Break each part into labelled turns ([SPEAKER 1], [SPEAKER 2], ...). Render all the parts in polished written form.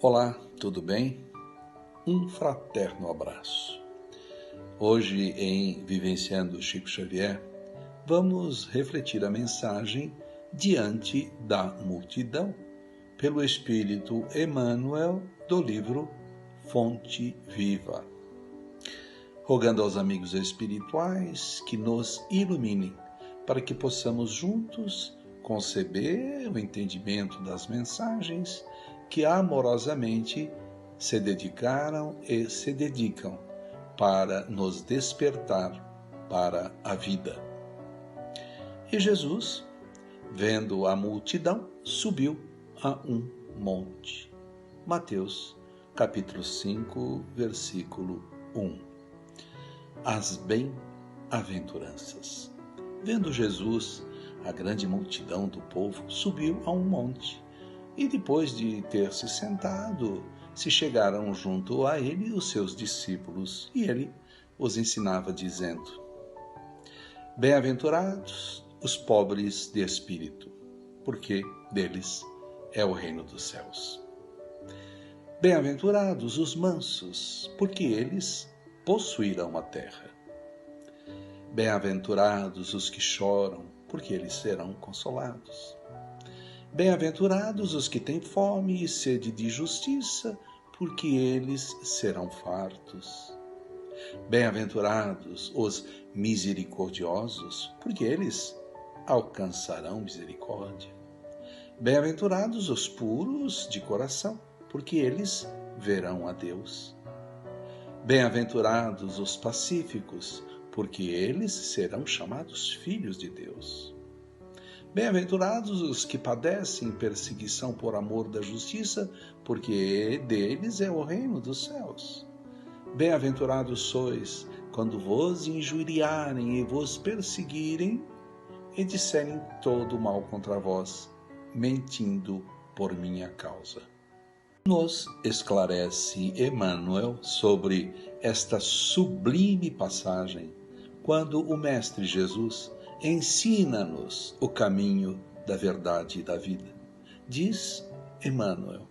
[SPEAKER 1] Olá, tudo bem? Um fraterno abraço. Hoje, em Vivenciando Chico Xavier, vamos refletir a mensagem Diante da Multidão, pelo Espírito Emmanuel, do livro Fonte Viva. Rogando aos amigos espirituais que nos iluminem, para que possamos juntos conceber o entendimento das mensagens que amorosamente se dedicaram e se dedicam para nos despertar para a vida. E Jesus, vendo a multidão, subiu a um monte. Mateus, capítulo 5, versículo 1. As bem-aventuranças. Vendo Jesus, a grande multidão do povo subiu a um monte, e depois de ter se sentado, se chegaram junto a ele os seus discípulos, e ele os ensinava, dizendo: Bem-aventurados os pobres de espírito, porque deles é o reino dos céus. Bem-aventurados os mansos, porque eles possuirão a terra. Bem-aventurados os que choram, porque eles serão consolados. Bem-aventurados os que têm fome e sede de justiça, porque eles serão fartos. Bem-aventurados os misericordiosos, porque eles alcançarão misericórdia. Bem-aventurados os puros de coração, porque eles verão a Deus. Bem-aventurados os pacíficos, porque eles serão chamados filhos de Deus. Bem-aventurados os que padecem perseguição por amor da justiça, porque deles é o reino dos céus. Bem-aventurados sois quando vos injuriarem e vos perseguirem e disserem todo mal contra vós, mentindo por minha causa. Nos esclarece Emmanuel sobre esta sublime passagem, quando o Mestre Jesus ensina-nos o caminho da verdade e da vida. Diz Emmanuel: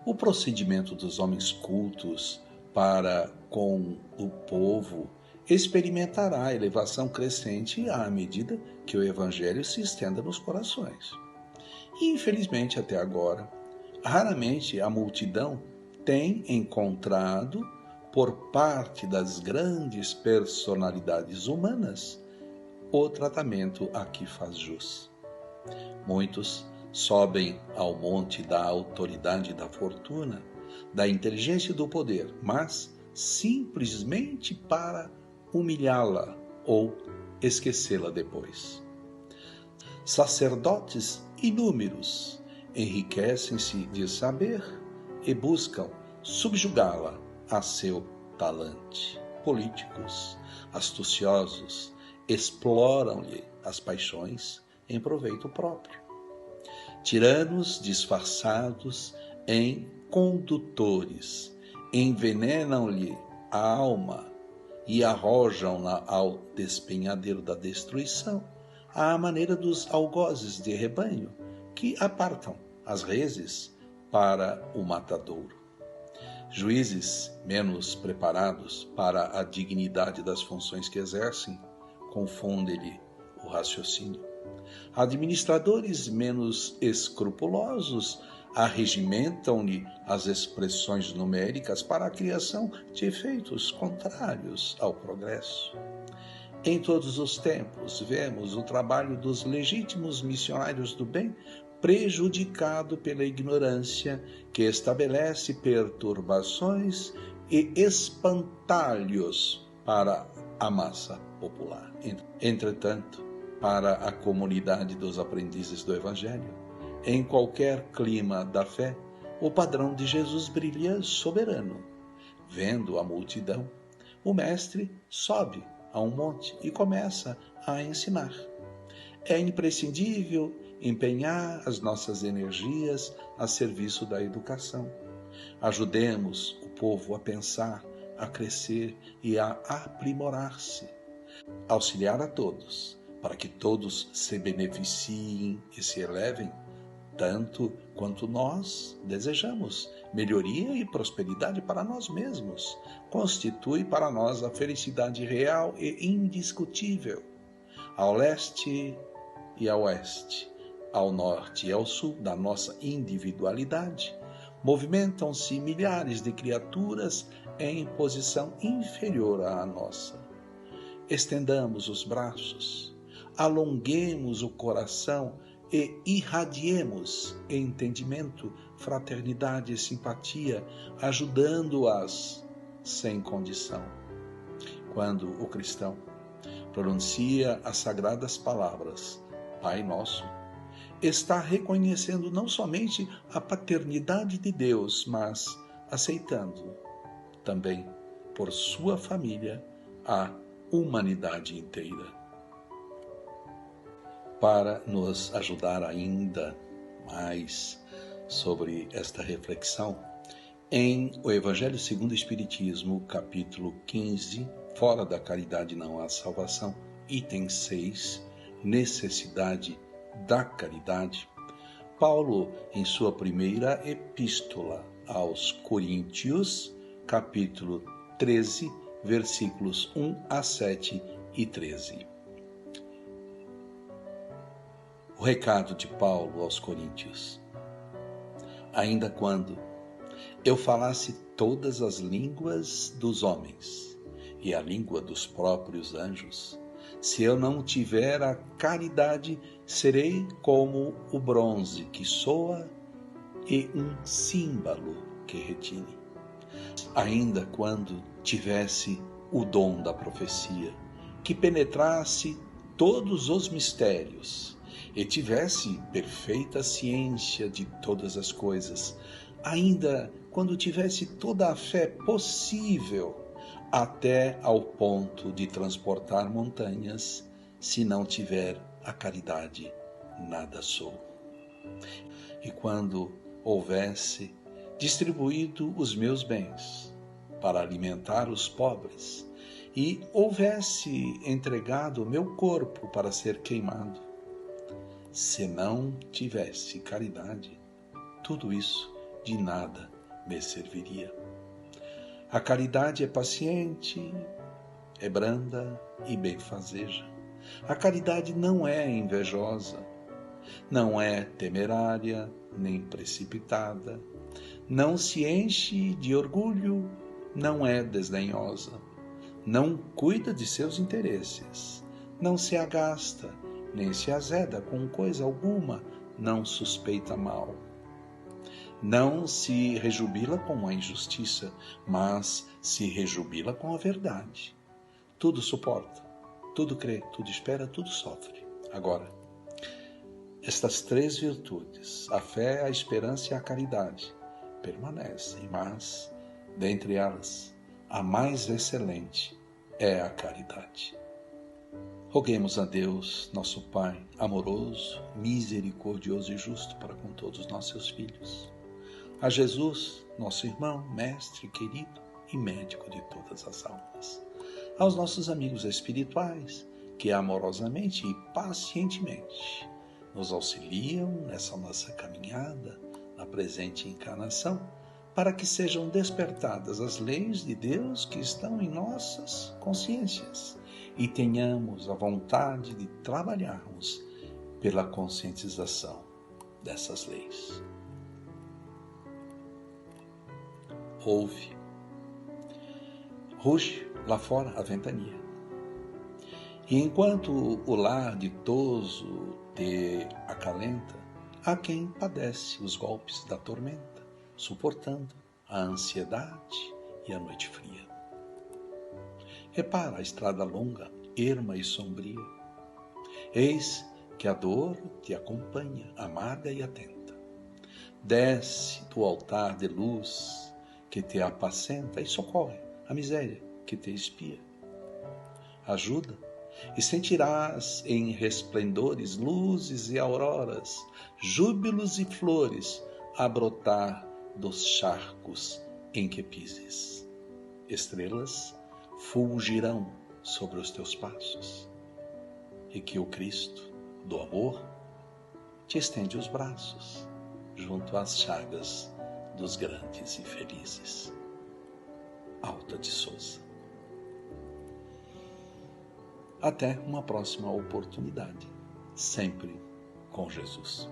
[SPEAKER 1] o procedimento dos homens cultos para com o povo experimentará a elevação crescente à medida que o Evangelho se estenda nos corações. E, infelizmente, até agora, raramente a multidão tem encontrado, por parte das grandes personalidades humanas, o tratamento a que faz jus. Muitos sobem ao monte da autoridade e da fortuna, da inteligência e do poder, mas simplesmente para humilhá-la ou esquecê-la depois. Sacerdotes inúmeros enriquecem-se de saber e buscam subjugá-la a seu talante. Políticos astuciosos exploram-lhe as paixões em proveito próprio. Tiranos disfarçados em condutores envenenam-lhe a alma e arrojam-na ao despenhadeiro da destruição, à maneira dos algozes de rebanho que apartam as reses para o matadouro. Juízes menos preparados para a dignidade das funções que exercem confundem-lhe o raciocínio. Administradores menos escrupulosos arregimentam-lhe as expressões numéricas para a criação de efeitos contrários ao progresso. Em todos os tempos, vemos o trabalho dos legítimos missionários do bem prejudicado pela ignorância que estabelece perturbações e espantalhos para a massa popular. Entretanto, para a comunidade dos aprendizes do Evangelho, em qualquer clima da fé, o padrão de Jesus brilha soberano. Vendo a multidão, o Mestre sobe a um monte e começa a ensinar. É imprescindível empenhar as nossas energias a serviço da educação. Ajudemos o povo a pensar, a crescer e a aprimorar-se. Auxiliar a todos, para que todos se beneficiem e se elevem, tanto quanto nós desejamos melhoria e prosperidade para nós mesmos. Constitui para nós a felicidade real e indiscutível. Ao leste e ao oeste, ao norte e ao sul da nossa individualidade, movimentam-se milhares de criaturas em posição inferior à nossa. Estendamos os braços, alonguemos o coração e irradiemos entendimento, fraternidade e simpatia, ajudando-as sem condição. Quando o cristão pronuncia as sagradas palavras Pai Nosso, está reconhecendo não somente a paternidade de Deus, mas aceitando também por sua família a humanidade inteira. Para nos ajudar ainda mais sobre esta reflexão, em O Evangelho segundo o Espiritismo, capítulo 15, Fora da caridade não há salvação, item 6, necessidade da caridade, Paulo, em sua primeira epístola aos Coríntios, capítulo 13, versículos 1 a 7 e 13. O recado de Paulo aos Coríntios. Ainda quando eu falasse todas as línguas dos homens e a língua dos próprios anjos, se eu não tiver a caridade, serei como o bronze que soa e um símbolo que retine. Ainda quando tivesse o dom da profecia, que penetrasse todos os mistérios, e tivesse perfeita ciência de todas as coisas, ainda quando tivesse toda a fé possível, até ao ponto de transportar montanhas, se não tiver a caridade, nada sou. E quando houvesse distribuído os meus bens para alimentar os pobres, e houvesse entregado o meu corpo para ser queimado, se não tivesse caridade, tudo isso de nada me serviria. A caridade é paciente, é branda e benfazeja. A caridade não é invejosa, não é temerária nem precipitada, não se enche de orgulho, não é desdenhosa, não cuida de seus interesses, não se agasta, nem se azeda com coisa alguma, não suspeita mal. Não se rejubila com a injustiça, mas se rejubila com a verdade. Tudo suporta, tudo crê, tudo espera, tudo sofre. Agora, estas três virtudes, a fé, a esperança e a caridade, permanecem, mas, dentre elas, a mais excelente é a caridade. Roguemos a Deus, nosso Pai, amoroso, misericordioso e justo para com todos nós, seus filhos. A Jesus, nosso irmão, mestre, querido e médico de todas as almas. Aos nossos amigos espirituais, que amorosamente e pacientemente nos auxiliam nessa nossa caminhada, na presente encarnação, para que sejam despertadas as leis de Deus que estão em nossas consciências e tenhamos a vontade de trabalharmos pela conscientização dessas leis. Ouve, ruge lá fora a ventania. E enquanto o lar ditoso te acalenta, há quem padece os golpes da tormenta, suportando a ansiedade e a noite fria. Repara a estrada longa, erma e sombria. Eis que a dor te acompanha, amarga e atenta. Desce do altar de luz que te apacenta e socorre a miséria que te espia. Ajuda, e sentirás em resplendores, luzes e auroras, júbilos e flores a brotar dos charcos em que pises. Estrelas fulgirão sobre os teus passos, e que o Cristo do amor te estende os braços junto às chagas dos grandes e felizes. Alta de Souza. Até uma próxima oportunidade, sempre com Jesus.